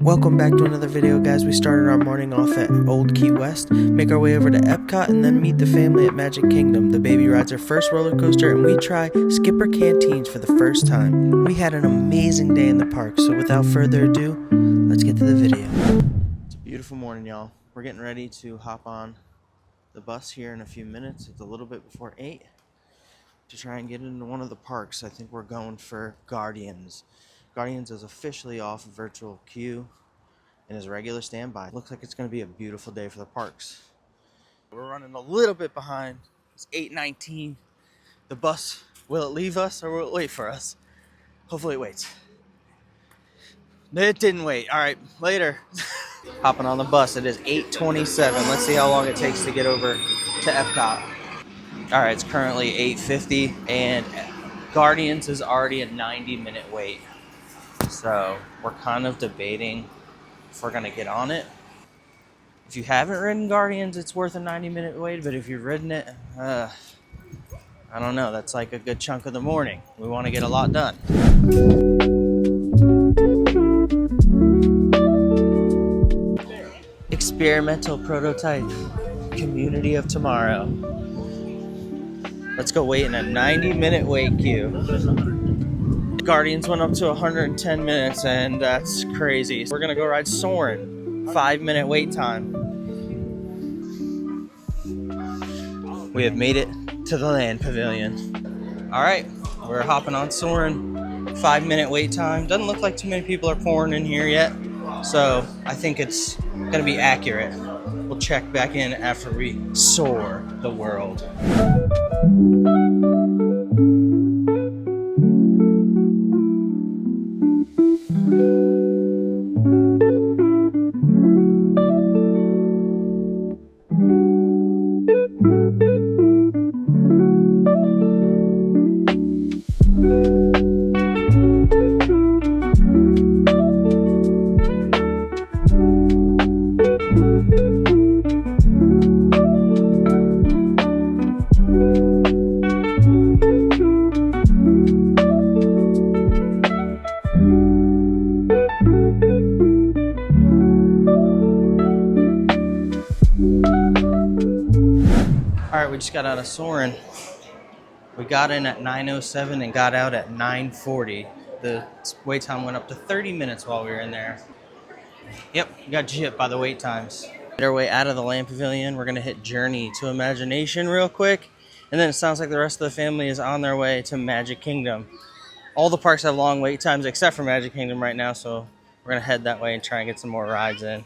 Welcome back to another video, guys. We started our morning off at Old Key West, make our way over to EPCOT, and then meet the family at Magic Kingdom. The baby rides her first roller coaster, and we try Skipper Canteens for the first time. We had an amazing day in the park, so without further ado, let's get to the video. It's a beautiful morning, y'all. We're getting ready to hop on the bus here in a few minutes. It's a little bit before 8 to try and get into one of the parks. I think we're going for Guardians. Guardians is officially off virtual queue and is regular standby. Looks like it's going to be a beautiful day for the parks. We're running a little bit behind. It's 8:19. The bus, will it leave us or will it wait for us? Hopefully it waits. It didn't wait. All right, later. Hopping on the bus. It is 8:27. Let's see how long it takes to get over to EPCOT. All right, it's currently 8:50 and Guardians is already a 90-minute wait. So we're kind of debating if we're gonna get on it. If you haven't ridden Guardians, it's worth a 90-minute wait, but if you've ridden it, I don't know, that's like a good chunk of the morning. We want to get a lot done. Experimental prototype, community of tomorrow. Let's go wait in a 90-minute wait queue. Guardians went up to 110 minutes, and that's crazy. We're gonna go ride Soarin. 5-minute wait time. We have made it to the land pavilion. All right, we're hopping on Soarin. 5-minute wait time. Doesn't look like too many people are pouring in here yet, so I think it's gonna be accurate. We'll check back in after we soar the world. Alright, we just got out of Soarin. We got in at 9:07 and got out at 9:40. The wait time went up to 30 minutes while we were in there. Yep, we got gypped by the wait times. Made our way out of the land pavilion. We're going to hit Journey to Imagination real quick. And then it sounds like the rest of the family is on their way to Magic Kingdom. All the parks have long wait times except for Magic Kingdom right now, so we're going to head that way and try and get some more rides in.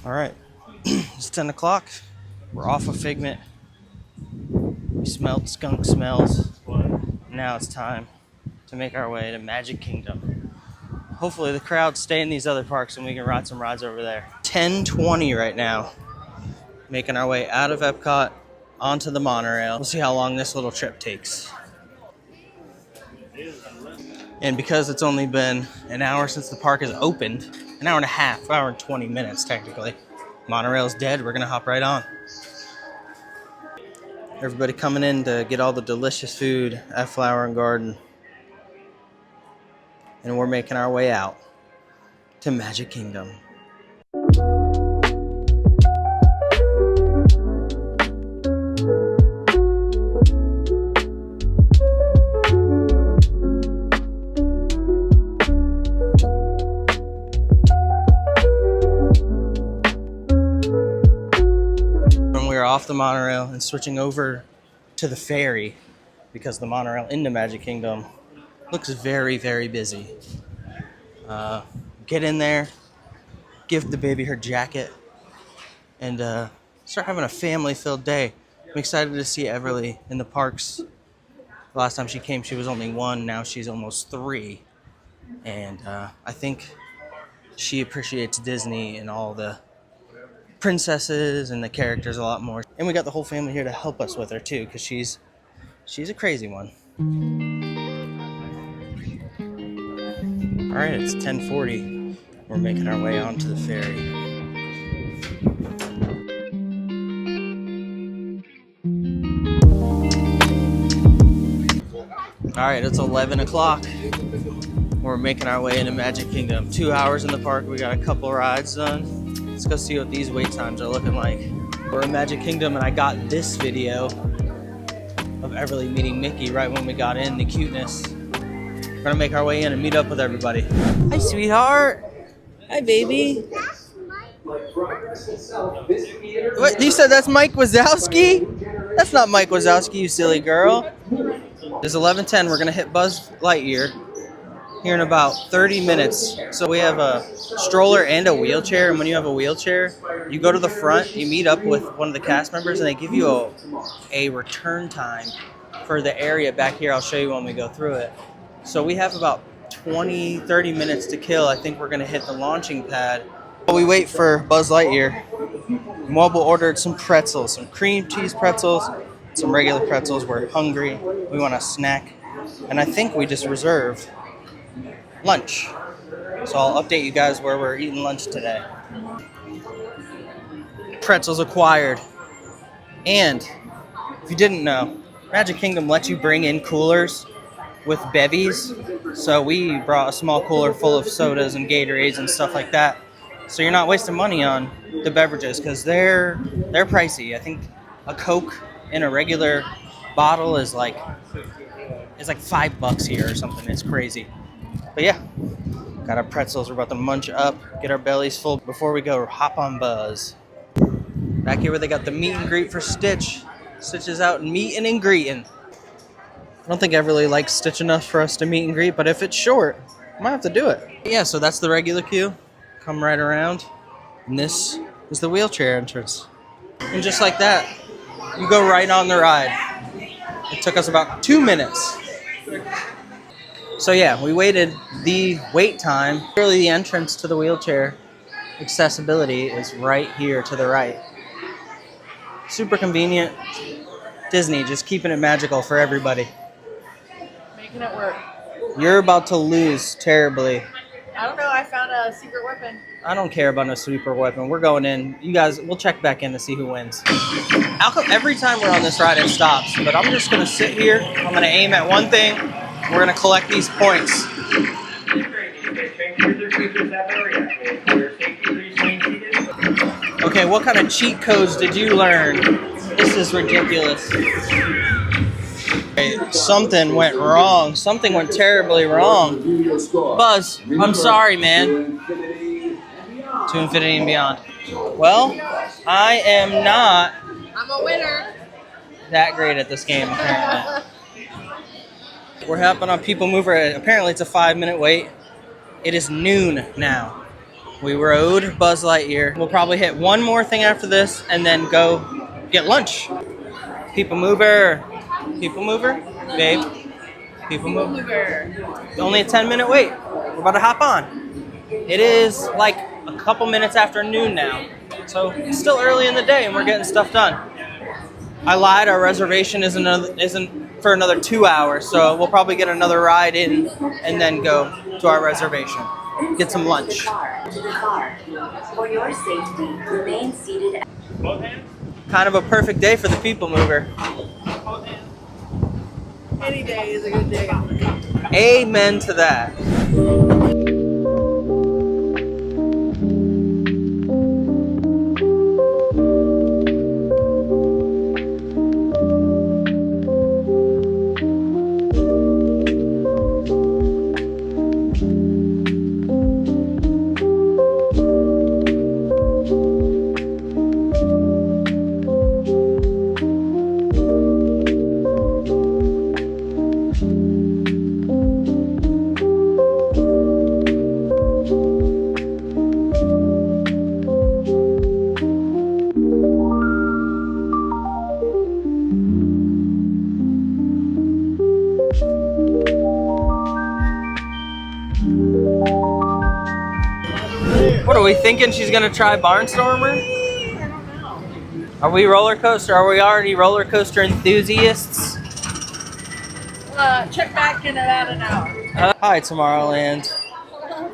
Alright, it's 10 o'clock. We're off of Figment. We smelled skunk smells. Now it's time to make our way to Magic Kingdom. Hopefully the crowds stay in these other parks and we can ride some rides over there. 10:20 right now. Making our way out of Epcot onto the monorail. We'll see how long this little trip takes. And because it's only been an hour since the park has opened, an hour and a half, hour and 20 minutes technically. Monorail's dead, we're gonna hop right on. Everybody coming in to get all the delicious food at Flower and Garden. And we're making our way out to Magic Kingdom. Off the monorail and switching over to the ferry because the monorail into Magic Kingdom looks very, very busy. Get in there, give the baby her jacket, and start having a family-filled day. I'm excited to see Everly in the parks. The last time she came, she was only 1. Now she's almost 3. And I think she appreciates Disney and all the princesses and the characters a lot more. And we got the whole family here to help us with her too, because she's a crazy one. All right, it's 10:40. We're making our way onto the ferry. All right, it's 11 o'clock. We're making our way into Magic Kingdom. 2 hours in the park. We got a couple rides done. Let's go see what these wait times are looking like. We're in Magic Kingdom, and I got this video of Everly meeting Mickey right when we got in. The cuteness. We're gonna make our way in and meet up with everybody. Hi, sweetheart. Hi, baby. What? You said that's Mike Wazowski? That's not Mike Wazowski, you silly girl. It's 11:10. We're gonna hit Buzz Lightyear here in about 30 minutes. So we have a stroller and a wheelchair. And when you have a wheelchair, you go to the front, you meet up with one of the cast members, and they give you a return time for the area back here. I'll show you when we go through it. So we have about 20-30 minutes to kill. I think we're gonna hit the launching pad. While we wait for Buzz Lightyear, Mobile ordered some pretzels, some cream cheese pretzels, some regular pretzels. We're hungry, we want a snack, and I think we just reserved lunch. So I'll update you guys where we're eating lunch today. Pretzels acquired. And if you didn't know, Magic Kingdom lets you bring in coolers with bevies. So we brought a small cooler full of sodas and Gatorades and stuff like that. So you're not wasting money on the beverages because they're pricey. I think a Coke in a regular bottle is like $5 here or something. It's crazy. But yeah, got our pretzels. We're about to munch up, get our bellies full before we go hop on Buzz. Back here where they got the meet and greet for Stitch. Stitch is out meeting and greeting. I don't think I really like Stitch enough for us to meet and greet, but if it's short, I might have to do it. Yeah, so that's the regular queue. Come right around. And this is the wheelchair entrance. And just like that, you go right on the ride. It took us about 2 minutes. So yeah, we waited the wait time. Really, the entrance to the wheelchair accessibility is right here to the right. Super convenient. Disney just keeping it magical for everybody. Making it work. You're about to lose terribly. I don't know, I found a secret weapon. I don't care about no super weapon. We're going in. You guys, we'll check back in to see who wins. How come every time we're on this ride it stops? But I'm just going to sit here. I'm going to aim at one thing. We're going to collect these points. Okay, what kind of cheat codes did you learn? This is ridiculous. Okay, something went wrong. Something went terribly wrong. Buzz, I'm sorry, man. To infinity and beyond. Well, I am not I'm a winner. that great at this game, apparently. We're hopping on People Mover. Apparently, it's a 5-minute wait. It is noon now. We rode Buzz Lightyear. We'll probably hit one more thing after this and then go get lunch. People Mover. People Mover? Babe. People Mover. Only a 10-minute wait. We're about to hop on. It is like a couple minutes after noon now. So it's still early in the day and we're getting stuff done. I lied, our reservation isn't for another 2 hours, so we'll probably get another ride in and then go to our reservation. Get some lunch. For your safety, remain seated. Kind of a perfect day for the People Mover. Any day is a good day. Amen to that. thinking she's gonna try Barnstormer? I don't know. Are we roller coaster? Are we already roller coaster enthusiasts? Check back in about an hour. Hi, Tomorrowland.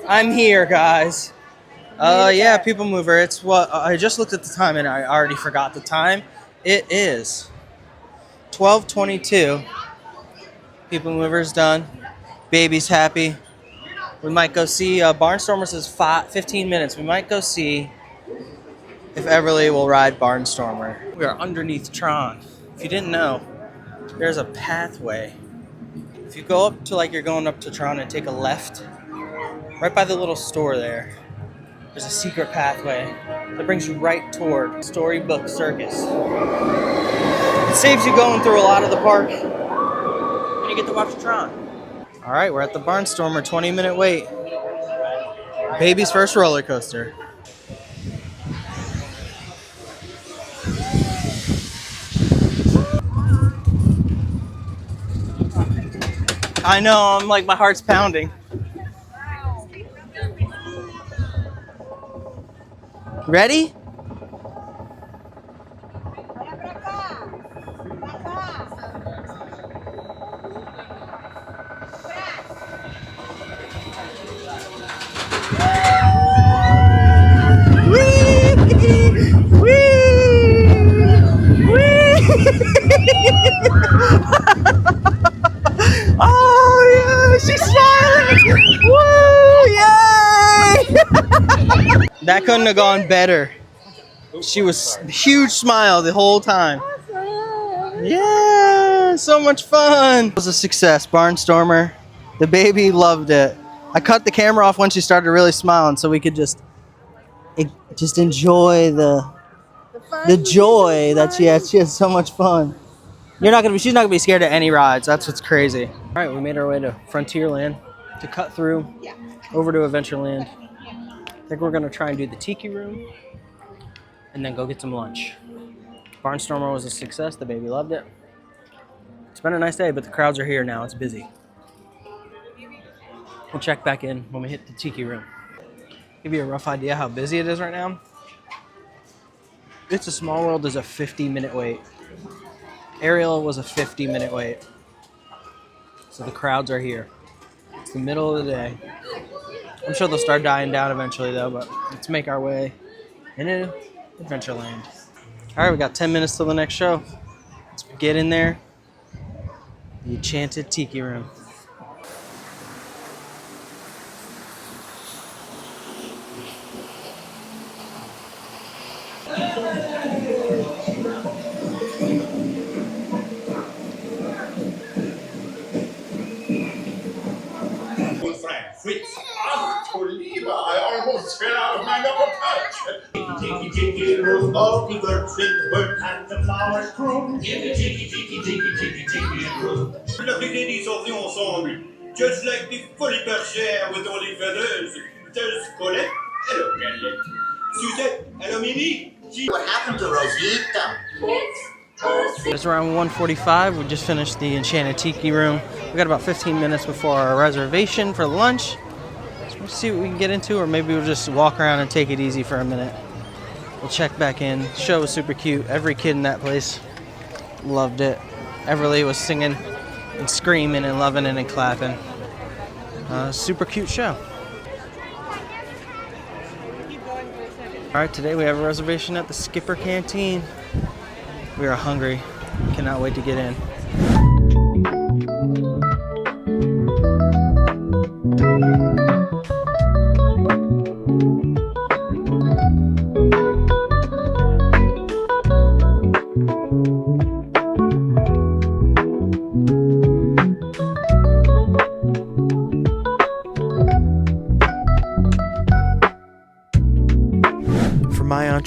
I'm here, guys. Yeah, People Mover. It's what I just looked at the time and I already forgot the time. It is 12:22. People Mover's done. Baby's happy. We might go see Barnstormer says 15 minutes. We might go see if Everly will ride Barnstormer. We are underneath Tron. If you didn't know, there's a pathway. If you go up to like you're going up to Tron and take a left, right by the little store there, there's a secret pathway that brings you right toward Storybook Circus. It saves you going through a lot of the park, and you get to watch Tron. All right, we're at the Barnstormer, 20-minute wait. Baby's first roller coaster. I know, I'm like, my heart's pounding. Ready? Oh yeah, she's smiling! Woo! Yay! That couldn't have gone better. She was huge smile the whole time. Yeah, so much fun. It was a success, Barnstormer. The baby loved it. I cut the camera off when she started really smiling so we could just enjoy the joy that she had. She had so much fun. She's not gonna be scared of any rides. That's what's crazy. All right, we made our way to Frontierland to cut through over to Adventureland. I think we're gonna try and do the Tiki Room and then go get some lunch. Barnstormer was a success. The baby loved it. It's been a nice day, but the crowds are here now. It's busy. We'll check back in when we hit the Tiki Room. Give you a rough idea how busy it is right now. It's a Small World is a 50-minute wait. Ariel was a 50-minute wait. So the crowds are here. It's the middle of the day. I'm sure they'll start dying down eventually though, but let's make our way into Adventureland. All right, we got 10 minutes till the next show. Let's get in there. The Enchanted Tiki Room. Fritz, ach du Lieber, I almost fell out of my upper pouch. Tiki, tiki, room, all the birds in the bird and the flowers groom. In the tiki, tiki, tiki, tiki, tiki room. Lovely ladies of the ensemble, just like the Folie Bergère with all the feathers. There's Colette, hello Galette. Suzette, hello Mimi. What happened to Rosita? It's around 1:45. We just finished the Enchanted Tiki Room. We got about 15 minutes before our reservation for lunch. So we'll see what we can get into, or maybe we'll just walk around and take it easy for a minute. We'll check back in. The show was super cute. Every kid in that place loved it. Everly was singing and screaming and loving it and clapping. Super cute show. All right, today we have a reservation at the Skipper Canteen. We are hungry. Cannot wait to get in.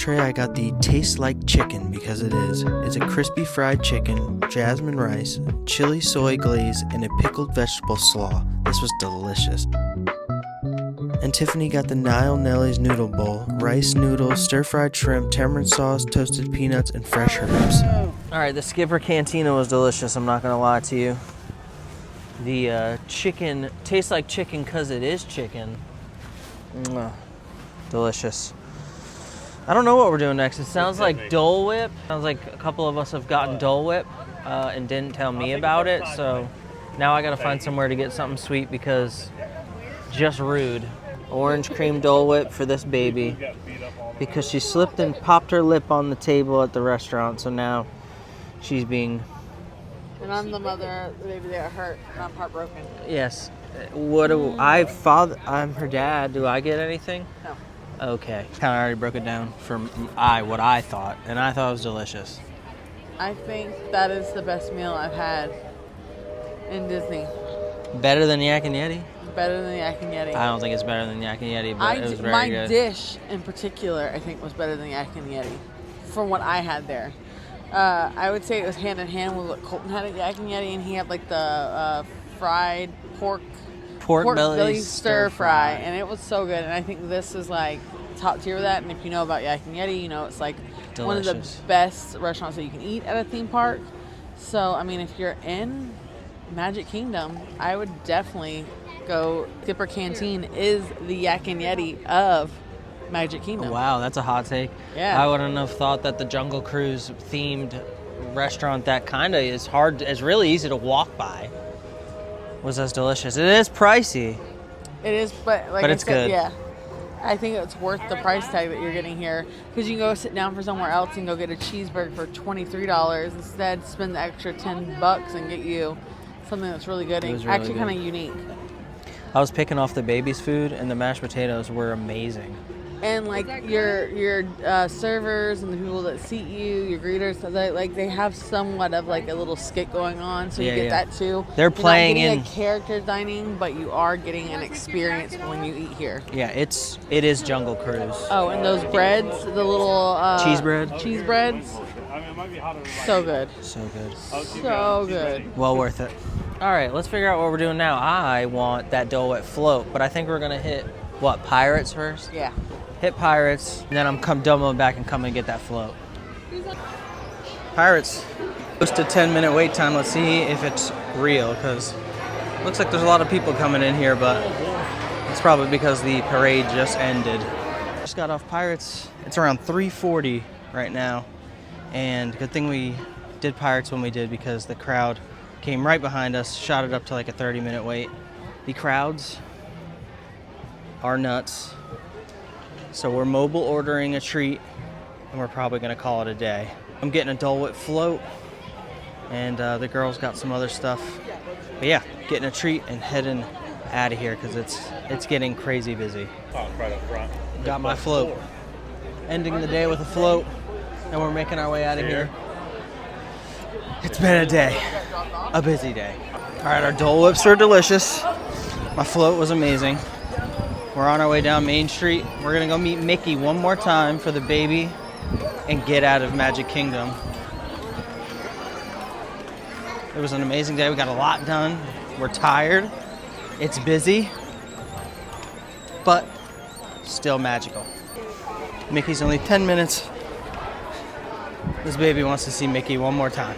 I got the Taste Like Chicken because it is. It's a crispy fried chicken, jasmine rice, chili soy glaze, and a pickled vegetable slaw. This was delicious. And Tiffany got the Nile Nelly's Noodle Bowl, rice noodles, stir-fried shrimp, tamarind sauce, toasted peanuts, and fresh herbs. Alright, the Skipper Cantina was delicious, I'm not gonna lie to you. The chicken tastes like chicken because it is chicken. Delicious. I don't know what we're doing next. It sounds like Dole Whip. Sounds like a couple of us have gotten Dole Whip and didn't tell me about it. So now I gotta find somewhere to get something sweet because just rude. Orange cream Dole Whip for this baby because she slipped and popped her lip on the table at the restaurant. So now she's being... And I'm the mother, the baby that got hurt, not heartbroken. Yes. I'm her dad. Do I get anything? No. Okay. Kind of already broke it down for what I thought, and I thought it was delicious. I think that is the best meal I've had in Disney. Better than Yak and Yeti? Better than the Yak and Yeti. I don't think it's better than Yak and Yeti, but it was very good. My dish in particular, I think, was better than Yak and Yeti from what I had there. I would say it was hand in hand with what Colton had at Yak and Yeti, and he had like the fried pork belly stir fry, and it was so good. And I think this is like top tier with that. And if you know about Yak and Yeti, you know it's like one of the best restaurants that you can eat at a theme park. So I mean, if you're in Magic Kingdom, I would definitely go. Skipper Canteen is the Yak and Yeti of Magic Kingdom. Wow, that's a hot take. Yeah. I wouldn't have thought that the Jungle Cruise themed restaurant that kind of is really easy to walk by was as delicious. It is pricey. It is, but like it's good. Yeah. I think it's worth the price tag that you're getting here because you can go sit down for somewhere else and go get a cheeseburger for $23. Instead, spend the extra $10 and get you something that's really good and actually kind of unique. I was picking off the baby's food, and the mashed potatoes were amazing. And like your servers and the people that seat you, your greeters, they have somewhat of like a little skit going on, so you get that too. They're playing You're not getting a character dining, but you are getting an experience when you eat here. Yeah, it is Jungle Cruise. Oh, and those breads, the little cheese breads, so good. So good. So good. Well worth it. All right, let's figure out what we're doing now. I want that Dole Whip float, but I think we're gonna hit what, Pirates first? Yeah. Hit Pirates, and then I'm doubling back and come and get that float. Pirates. Close to 10-minute wait time. Let's see if it's real, because it looks like there's a lot of people coming in here, but it's probably because the parade just ended. Just got off Pirates. It's around 3:40 right now, and good thing we did Pirates when we did, because the crowd came right behind us, shot it up to like a 30-minute wait. The crowds are nuts. So we're mobile ordering a treat, and we're probably gonna call it a day. I'm getting a Dole Whip float, and the girls got some other stuff. But yeah, getting a treat and heading out of here because it's getting crazy busy. Right up front. Got my float. Ending the day with a float, and we're making our way out of here. It's been a day, a busy day. All right, our Dole Whips are delicious. My float was amazing. We're on our way down Main Street. We're gonna go meet Mickey one more time for the baby and get out of Magic Kingdom. It was an amazing day. We got a lot done. We're tired. It's busy, but still magical. Mickey's only 10 minutes. This baby wants to see Mickey one more time.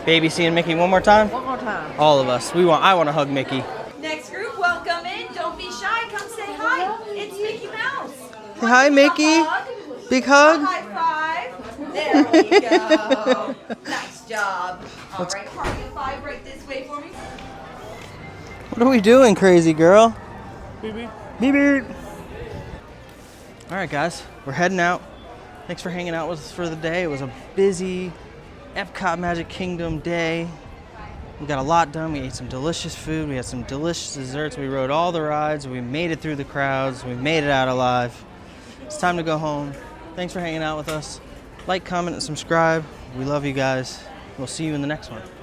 Baby seeing Mickey one more time? One more time. All of us. I want to hug Mickey. Next group, welcome in. Don't be shy. Come say hi. It's Mickey Mouse. Say hi, Mickey. Big hug. High five. There we go. Nice job. All right, party of five right this way for me. What are we doing, crazy girl? Beep beep. Beep beep. All right, guys, we're heading out. Thanks for hanging out with us for the day. It was a busy EPCOT Magic Kingdom day. We got a lot done. We ate some delicious food. We had some delicious desserts. We rode all the rides. We made it through the crowds. We made it out alive. It's time to go home. Thanks for hanging out with us. Like, comment, and subscribe. We love you guys. We'll see you in the next one.